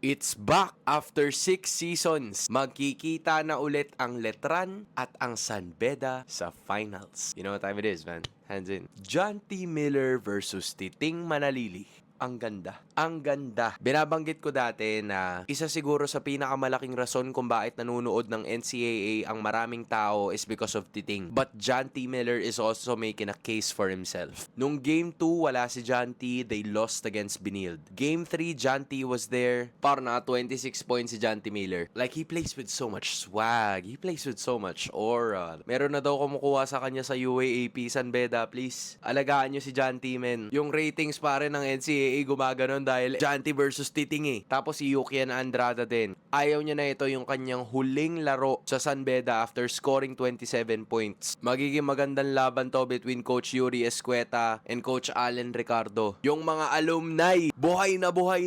It's back after 6 seasons. Magkikita na ulit ang Letran at ang San Beda sa finals. You know what time it is, man? Hands in. John T. Miller versus Titing Manalili. Ang ganda. Ang ganda. Binabanggit ko dati na isa siguro sa pinakamalaking rason kung bakit nanonood ng NCAA ang maraming tao is because of Titing. But John T. Miller is also making a case for himself. Nung Game 2, wala si John T. They lost against Benilde. Game 3, John T. was there. Para na 26 points si John T. Miller. Like, he plays with so much swag. He plays with so much aura. Meron na daw kumukuha sa kanya sa UAAP. San Beda, please. Alagaan nyo si John T. men. Yung ratings pare ng NCAA gumaganon dahil John T. versus Titing eh. Tapos si Yukian Andrada din. Ayaw niya na ito yung kanyang huling laro sa San Beda after scoring 27 points. Magiging magandang laban to between Coach Yuri Escueta and Coach Allen Ricardo. Yung mga alumni, buhay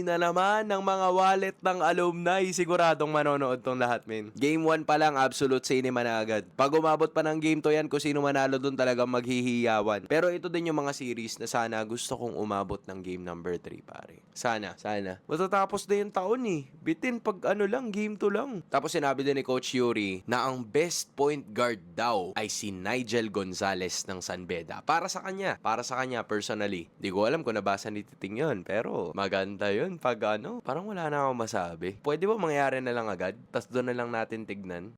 na naman ng mga wallet ng alumni. Siguradong manonood tong lahat, men. Game 1 pa lang, absolute cinema na agad. Pag umabot pa ng game to yan, kung sino manalo dun talagang maghihiyawan. Pero ito din yung mga series na sana gusto kong umabot ng game number 3, pare. Sana. Matatapos na yung taon eh. Bitin pag ano lang, game 2 lang. Tapos sinabi din ni Coach Yuri na ang best point guard daw ay si Nigel Gonzalez ng San Beda. Para sa kanya personally. Di ko alam kung nabasa ni Titing yun, pero maganda yun pag ano, parang wala na akong masabi. Pwede ba mangyari na lang agad? Tas doon na lang natin tignan?